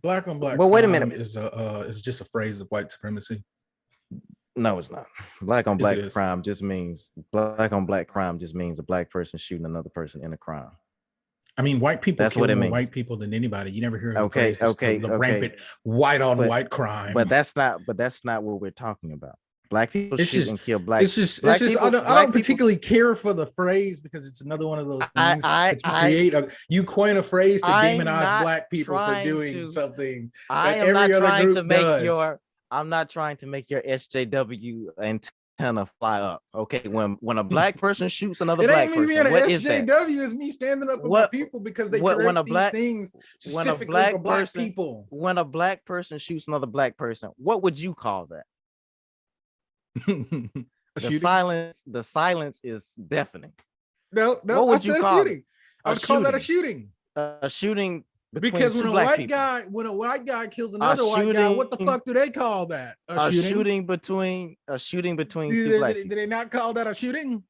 Black on black But wait a crime minute. is just a phrase of white supremacy. No, it's not. Black on Yes, it black is. crime just means black on black crime just means a black person shooting another person in a crime. I mean, white people That's kill what it more means. white people than anybody. You never hear the Okay, phrase, the rampant white on white crime. But that's not what we're talking about. Black people It's shoot just, and kill black. I don't particularly care for the phrase because it's another one of those things that you coin a phrase to demonize black people for doing something that every other group does. I'm not trying to make your SJW antenna fly up. Okay, when a black person shoots another black person, what is that? SJW is me standing up for my people because they create these things specifically for black people. When a black person shoots another black person, what would you call that? The silence is deafening. No, what would you call shooting? I would call that a shooting. A shooting because when a white guy kills another white guy, what the fuck do they call that? A shooting between two black people. Do they not call that a shooting?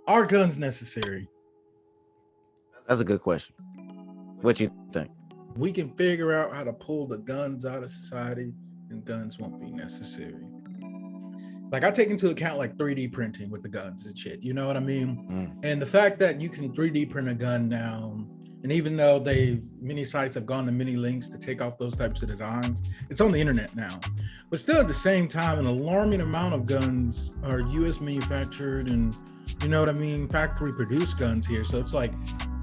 Are guns necessary? That's a good question. What you think? We can figure out how to pull the guns out of society, and guns won't be necessary. Like I take into account like 3D printing with the guns and shit. You know what I mean? And the fact that you can 3D print a gun now, and even though many sites have gone to many links to take off those types of designs, it's on the internet now. But still at the same time, an alarming amount of guns are US manufactured and, you know what I mean, factory produced guns here. So it's like,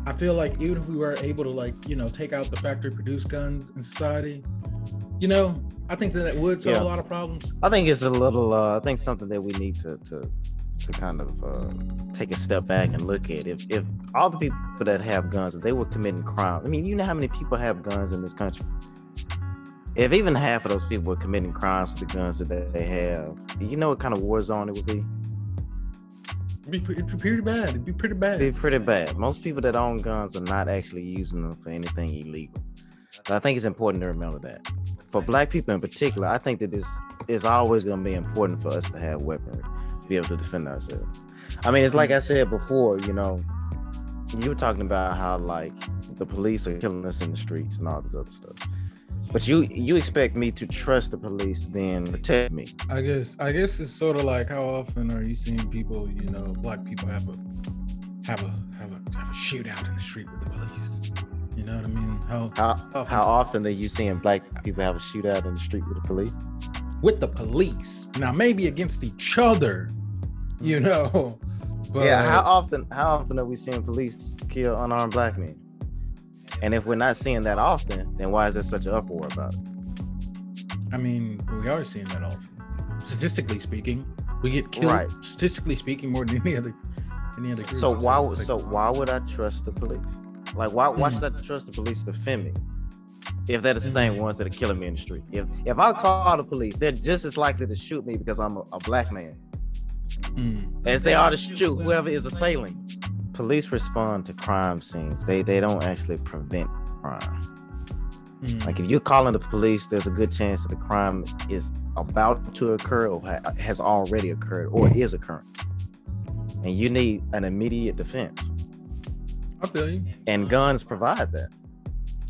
I feel like even if we were able to like, you know, take out the factory produced guns in society, you know, I think that would solve a lot of problems. I think it's a little, I think something that we need to kind of take a step back and look at. If all the people that have guns, if they were committing crime, I mean, you know how many people have guns in this country? If even half of those people were committing crimes with the guns that they have, you know what kind of war zone it would be? It'd be pretty bad. It'd be pretty bad. Most people that own guns are not actually using them for anything illegal. So I think it's important to remember that. For black people in particular, I think that this is always going to be important for us to have weaponry to be able to defend ourselves. I mean, it's like I said before, you know, you were talking about how like the police are killing us in the streets and all this other stuff. But you expect me to trust the police then protect me. I guess it's sort of like how often are you seeing people, you know, black people have a shootout in the street with the police? You know what I mean? How often are you seeing black people have a shootout in the street with the police? With the police. Now maybe against each other, you know. But yeah, how often are we seeing police kill unarmed black men? And if we're not seeing that often, then why is there such an uproar about it? I mean, we are seeing that often. Statistically speaking, we get killed. Right. Statistically speaking, more than any other group. So why would I trust the police? Like why should I trust the police to defend me? If they're the same ones that are killing me in the street. If I call the police, they're just as likely to shoot me because I'm a black man as they are to shoot whoever is assailing. Police respond to crime scenes. They don't actually prevent crime. Like if you're calling the police, there's a good chance that the crime is about to occur or has already occurred or is occurring. And you need an immediate defense. I feel you. And guns provide that.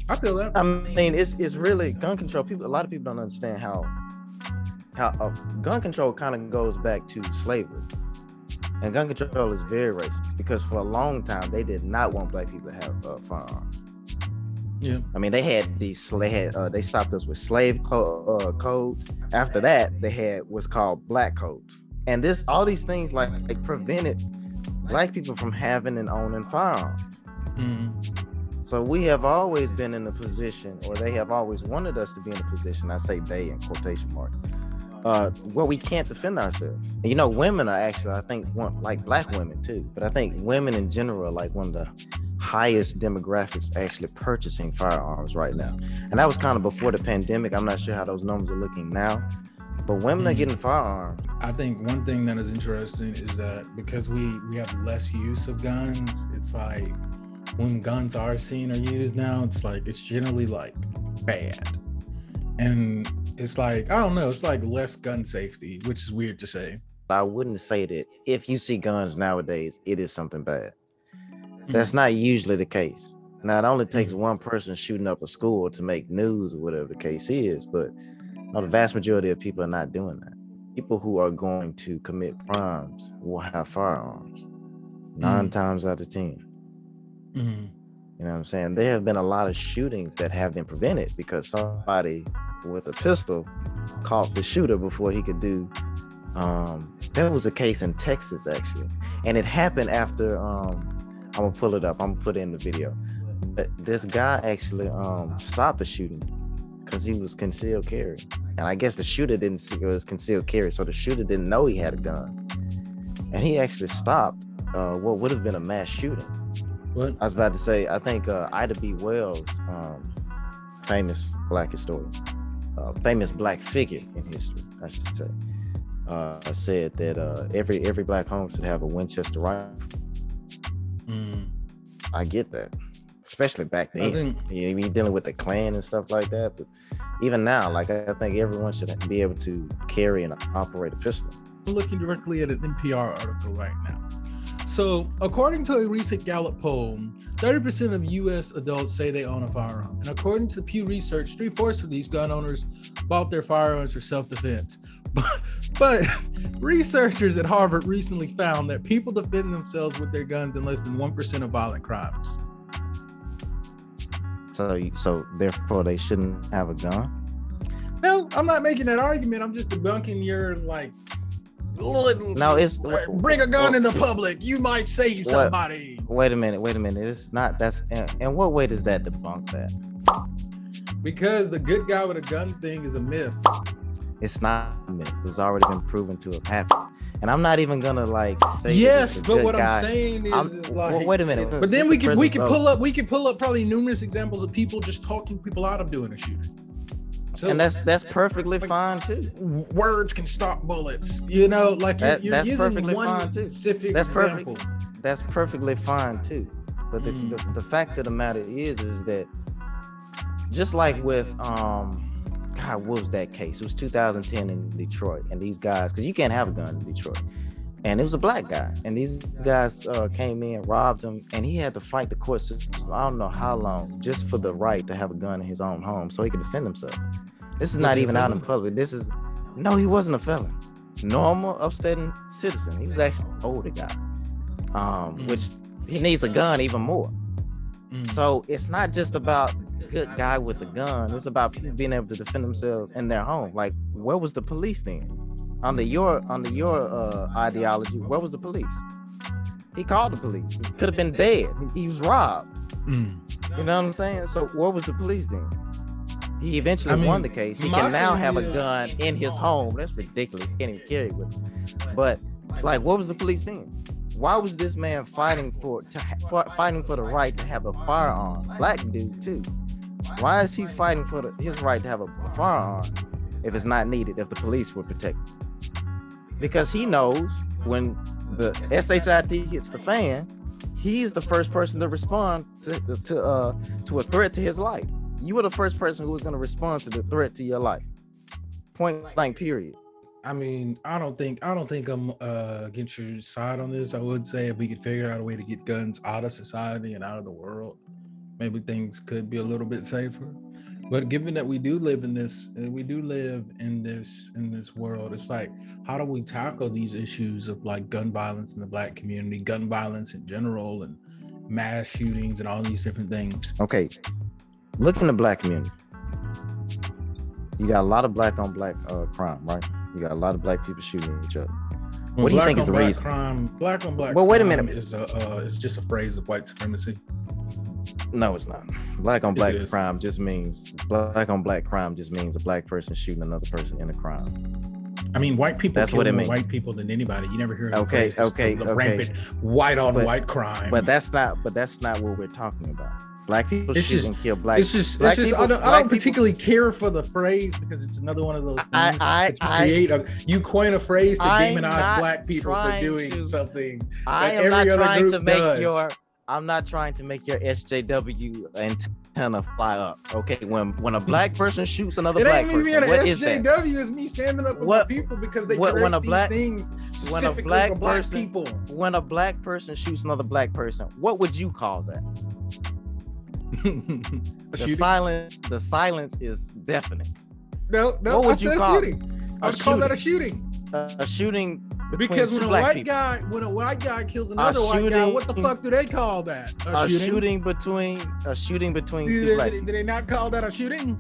I feel that. I mean, it's really gun control. A lot of people don't understand how gun control kind of goes back to slavery. And gun control is very racist because for a long time they did not want black people to have firearms. Yeah, I mean they had they stopped us with slave codes. After that, they had what's called black codes, and all these things like prevented black people from having and owning firearms. So we have always been in a position, or they have always wanted us to be in a position. I say they in quotation marks, where we can't defend ourselves. And, you know, women are actually, I think, like black women too, but I think women in general are like one of the highest demographics actually purchasing firearms right now. And that was kind of before the pandemic. I'm not sure how those numbers are looking now, but women are getting firearms. I think one thing that is interesting is that because we have less use of guns, it's like when guns are seen or used now, it's like it's generally like bad. And it's like, I don't know, it's like less gun safety, which is weird to say. I wouldn't say that if you see guns nowadays, it is something bad. That's not usually the case. Now, it only takes one person shooting up a school to make news or whatever the case is, but the vast majority of people are not doing that. People who are going to commit crimes will have firearms 9 times out of 10. You know what I'm saying? There have been a lot of shootings that have been prevented because somebody with a pistol caught the shooter before he could do. There was a case in Texas actually, and it happened after. I'm gonna pull it up. I'm gonna put it in the video. But this guy actually stopped the shooting because he was concealed carry, and I guess the shooter didn't see it was concealed carry, so the shooter didn't know he had a gun, and he actually stopped what would have been a mass shooting. What? I was about to say, I think Ida B. Wells, famous black historian, famous black figure in history, I should say, said that every black home should have a Winchester rifle. I get that, especially back then. You're dealing with the Klan and stuff like that, but even now, like I think everyone should be able to carry and operate a pistol. I'm looking directly at an NPR article right now. So, according to a recent Gallup poll, 30% of U.S. adults say they own a firearm. And according to Pew Research, 3/4 of these gun owners bought their firearms for self-defense. But researchers at Harvard recently found that people defend themselves with their guns in less than 1% of violent crimes. So therefore, they shouldn't have a gun? No, I'm not making that argument. I'm just debunking your like. No, it's bring a gun into public. You might save somebody. Wait a minute. It's not. That's in what way does that debunk that? Because the good guy with a gun thing is a myth. It's not a myth. It's already been proven to have happened. And I'm not even gonna like say. Yes, but what guy. I'm saying is like. Well, wait a minute. But then we could pull up probably numerous examples of people just talking people out of doing a shooting. So, and that's perfectly fine too. Words can stop bullets, you know. Like you're using one specific example. That's perfectly fine too. But the fact of the matter is that just like with God, what was that case? It was 2010 in Detroit, and these guys, because you can't have a gun in Detroit, and it was a black guy, and these guys came in, robbed him, and he had to fight the court system, I don't know how long, just for the right to have a gun in his own home so he could defend himself. This is not even out in public. No, he wasn't a felon. Normal, upstanding citizen. He was actually an older guy, which he needs a gun even more. So it's not just about good guy with the gun. It's about people being able to defend themselves in their home. Like, where was the police then? Under your ideology, where was the police? He called the police. He could have been dead. He was robbed. You know what I'm saying? So where was the police then? He eventually won the case. He can now have a gun in his home. That's ridiculous. He can't even carry it with him. But like, what was the police then? Why was this man fighting for the right to have a firearm? Black dude too. Why is he fighting for his right to have a firearm if it's not needed, if the police were protected? Because he knows when the SHID hits the fan, he is the first person to respond to a threat to his life. You were the first person who was going to respond to the threat to your life. Point blank, period. I mean, I don't think I'm against your side on this. I would say if we could figure out a way to get guns out of society and out of the world, maybe things could be a little bit safer. But given that we do live in this world, it's like, how do we tackle these issues of like gun violence in the Black community, gun violence in general, and mass shootings and all these different things? Okay, look in the Black community. You got a lot of black on black crime, right? You got a lot of black people shooting each other. Well, what do you think is the reason? Black on black. But wait a minute, is just a phrase of white supremacy. No, it's not. Black on black crime just means a black person shooting another person in a crime. I mean, white people That's kill what it more means. white people than anybody. You never hear of Okay. rampant white on white crime. But that's not what we're talking about. Black people shoot and kill black. It's just. People, I don't particularly care for the phrase because it's another one of those things that you coin a phrase to demonize black people for doing something. I'm not trying to make your SJW antenna fly up. Okay, when a black person shoots another black person, what is that? SJW is me standing up for my people because they correct these things specifically for black people. When a black person shoots another black person, what would you call that? The silence is deafening. No, what would you call shooting? I would call that a shooting. A shooting. Because when a white guy kills another white guy, what the fuck do they call that? A shooting between two black people. Do they not call that a shooting?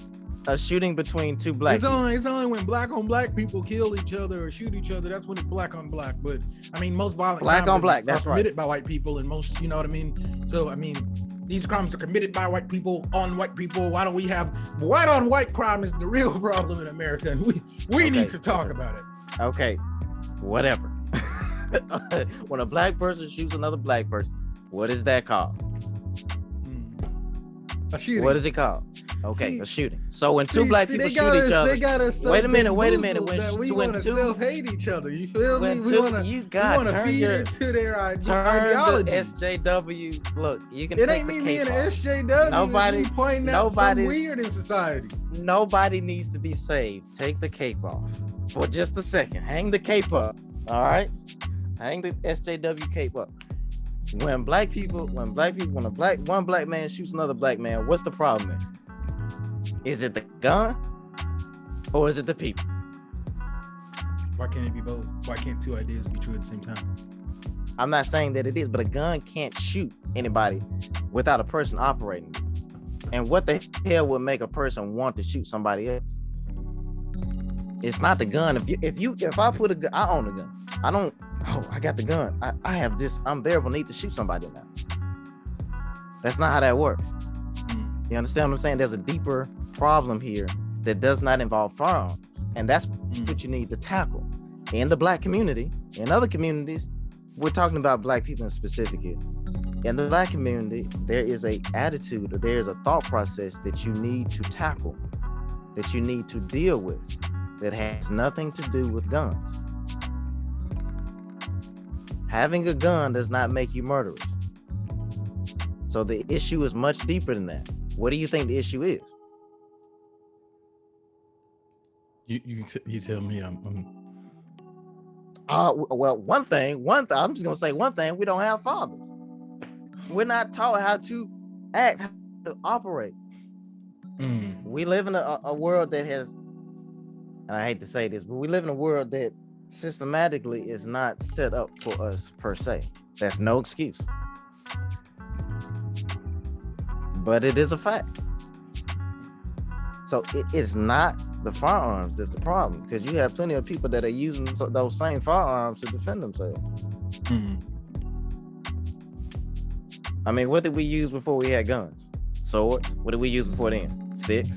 A shooting between two black people. It's only when black on black people kill each other or shoot each other. That's when it's black on black. But I mean, most violent black on black. That's committed by white people, and most, you know what I mean. So I mean, these crimes are committed by white people on white people. Why don't we have white on white crime? Is the real problem in America, and we need to talk about it. Okay, whatever. When a black person shoots another black person, what is that called? A shooting. What is it called? Okay, a shooting. So when two black people shoot each other, wait a minute. When we want to self-hate each other, you feel me? We want to feed into their ideology. The SJW. Look, you can. It ain't me being an SJW. Nobody pointing out something weird in society. Nobody needs to be saved. Take the cape off for just a second. Hang the cape up. All right, hang the SJW cape up. When one black man shoots another black man, what's the problem there? Is it the gun or is it the people? Why can't it be both? Why can't two ideas be true at the same time? I'm not saying that it is, but a gun can't shoot anybody without a person operating. And what the hell would make a person want to shoot somebody else? It's not the gun. If I put a gun, I own a gun. I got the gun. I have this unbearable need to shoot somebody now. That's not how that works. You understand what I'm saying? There's a deeper problem here that does not involve firearms. And that's what you need to tackle. In the black community, in other communities, we're talking about black people in specific here. In the black community, there is a attitude or there is a thought process that you need to tackle, that you need to deal with, that has nothing to do with guns. Having a gun does not make you murderous. So the issue is much deeper than that. What do you think the issue is? You tell me. Well, one thing. I'm just gonna say one thing. We don't have fathers. We're not taught how to act, how to operate. We live in a world that has, and I hate to say this, but we live in a world that systematically is not set up for us per se. That's no excuse. But it is a fact. So it's not the firearms that's the problem, because you have plenty of people that are using those same firearms to defend themselves. I mean, what did we use before we had guns? Swords. What did we use before then? Sticks,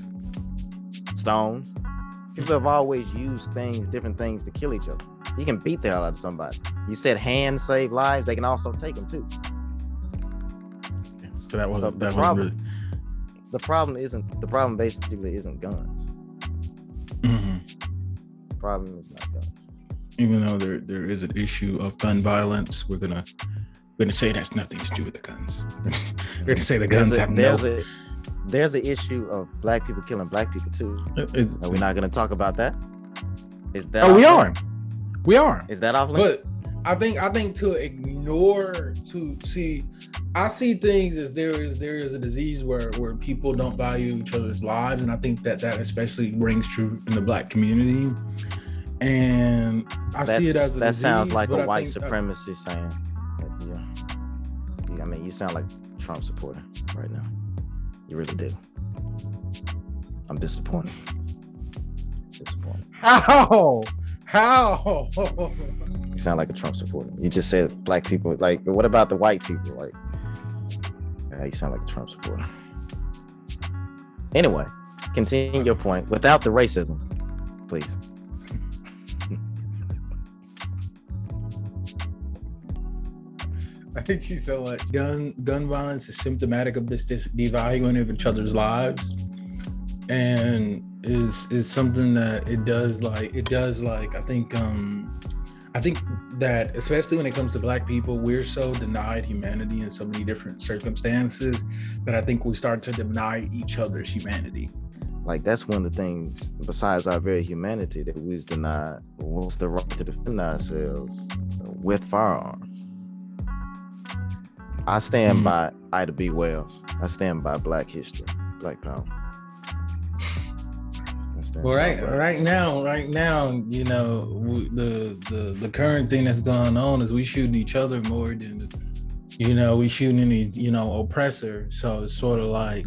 stones. People have always used different things to kill each other. You can beat the hell out of somebody. You said hands save lives. They can also take them too. So that wasn't the problem. Really... The problem basically isn't guns. The problem is not guns. Even though there is an issue of gun violence, we're gonna say that's nothing to do with the guns. We're gonna say the guns have no. There's an issue of black people killing black people too. Are we not gonna talk about that? Is that? We are. Is that off limits? But I think to ignore, to see, I see things as there is a disease where people don't value each other's lives, and I think that especially rings true in the black community. And I see it as a that disease, sounds like a white supremacist saying. I mean, you sound like a Trump supporter right now. You really do. I'm disappointed. How? You sound like a Trump supporter. You just said black people. Like, what about the white people? Like, you sound like a Trump supporter. Anyway, continue your point without the racism, please. I hate you so much. Gun violence is symptomatic of this devaluing of each other's lives, and is something that it does like I think that especially when it comes to Black people, we're so denied humanity in so many different circumstances that I think we start to deny each other's humanity. Like, that's one of the things, besides our very humanity, that we was denied, was the right to defend ourselves with firearms. I stand by Ida B. Wells. I stand by Black history, Black power. Well, right now, you know, the current thing that's going on is we shooting each other more than, you know, we shooting any, you know, oppressor. So it's sort of like,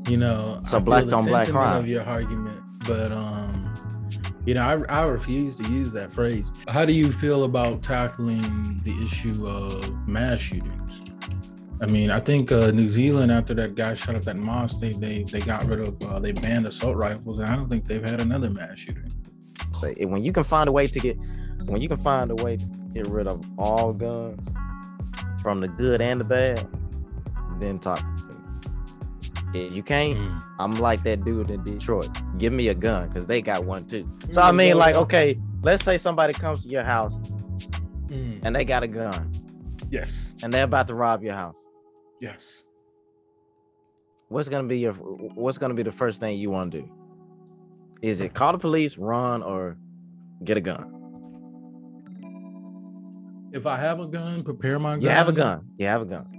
you know, so black on black crime of your argument, but you know, I refuse to use that phrase. How do you feel about tackling the issue of mass shootings? I mean, I think New Zealand, after that guy shot up that mosque, they got rid of, they banned assault rifles, and I don't think they've had another mass shooting. So when you can find a way to get rid of all guns, from the good and the bad, then talk to me. If you can't, I'm like that dude in Detroit. Give me a gun, because they got one too. So I mean, like, okay, let's say somebody comes to your house and they got a gun. Yes. And they're about to rob your house. Yes. What's gonna be the first thing you want to do? Is it call the police, run, or get a gun? If I have a gun, prepare my gun. You have a gun.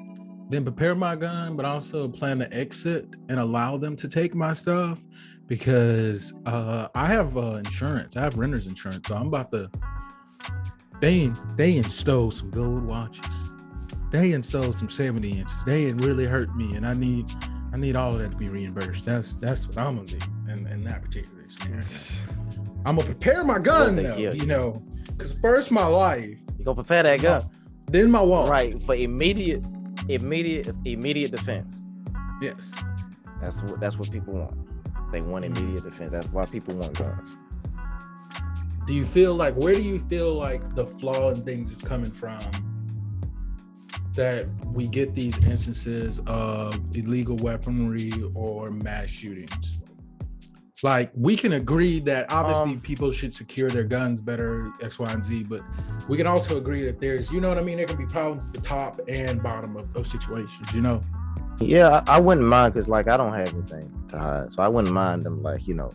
Then prepare my gun, but also plan to exit and allow them to take my stuff, because I have insurance. I have renter's insurance, so I'm about to. They stole some gold watches. They stole some 70 inches. They really hurt me, and I need all of that to be reimbursed. That's what I'm gonna do in that particular scenario. I'm gonna prepare my gun though, you know, because first my life. You gonna prepare that gun. Then my wallet. Right, for immediate defense. Yes. That's what people want. They want immediate defense. That's why people want guns. Where do you feel like the flaw in things is coming from, that we get these instances of illegal weaponry or mass shootings? Like, we can agree that obviously people should secure their guns better, X, Y, and Z, but we can also agree that there's, you know what I mean, there can be problems at the top and bottom of those situations, you know? Yeah, I wouldn't mind, because, like, I don't have anything to hide, so I wouldn't mind them, like, you know,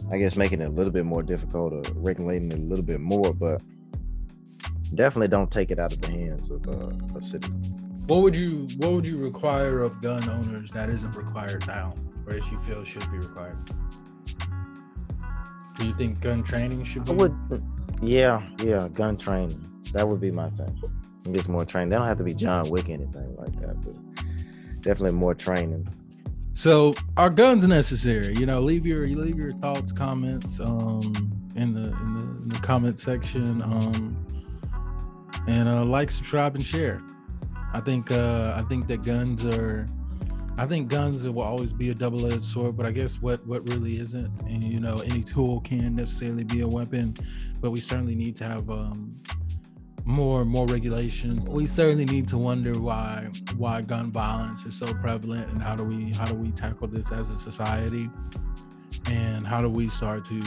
I guess making it a little bit more difficult or regulating it a little bit more, but definitely don't take it out of the hands of citizens. What would you require of gun owners that isn't required now, or as you feel should be required? Do you think gun training should be? Yeah, gun training. That would be my thing. It gets more training. They don't have to be John Wick or anything like that, but definitely more training. So, are guns necessary? You know, leave your thoughts, comments in the comment section, and like, subscribe, and share. I think that guns will always be a double-edged sword, but I guess what really isn't. And, you know, any tool can't necessarily be a weapon, but we certainly need to have more regulation. We certainly need to wonder why gun violence is so prevalent, and how do we tackle this as a society, and how do we start to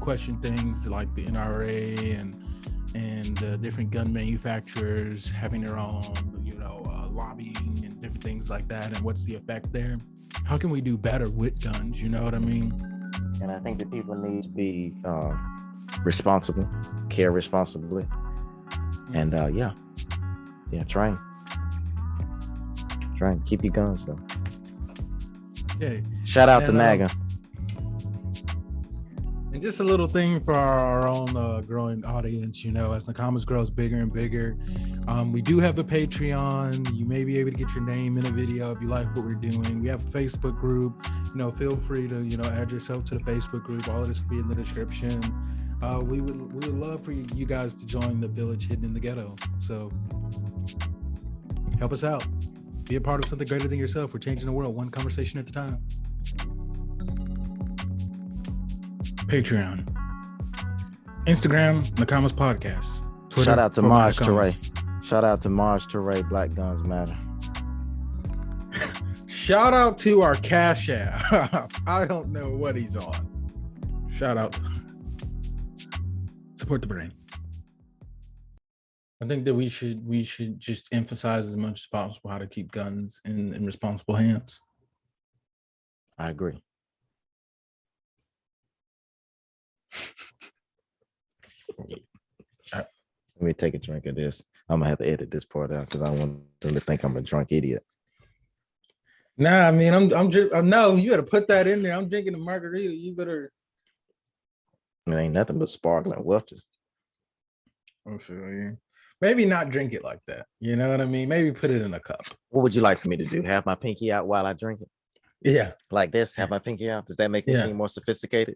question things like the NRA and different gun manufacturers having their own, you know, lobbying and different things like that, and what's the effect there? How can we do better with guns? You know what I mean? And I think that people need to be responsible, care responsibly, and train. Keep your guns though. Okay. Shout out to NAGA. And just a little thing for our own growing audience, you know, as Nakamas grows bigger and bigger, we do have a Patreon. You may be able to get your name in a video if you like what we're doing. We have a Facebook group. You know, feel free to, you know, add yourself to the Facebook group. All of this will be in the description. We would love for you guys to join the village hidden in the ghetto. So help us out. Be a part of something greater than yourself. We're changing the world one conversation at a time. Patreon, Instagram, Nakamas Podcast. Twitter, Shout out to Maj Teray. Shout out to Marge Teray, Black Guns Matter. Shout out to our Cash App. I don't know what he's on. Shout out. Support the brain. I think that we should just emphasize as much as possible how to keep guns in responsible hands. I agree. Let me take a drink of this. I'm gonna have to edit this part out because I want them to think I'm a drunk idiot. Nah, I mean, I'm no, you gotta put that in there. I'm drinking a margarita. You better. It ain't nothing but sparkling Welch's. I feel you. Maybe not drink it like that. You know what I mean? Maybe put it in a cup. What would you like for me to do? Have my pinky out while I drink it? Yeah. Like this? Have my pinky out? Does that make me seem more sophisticated?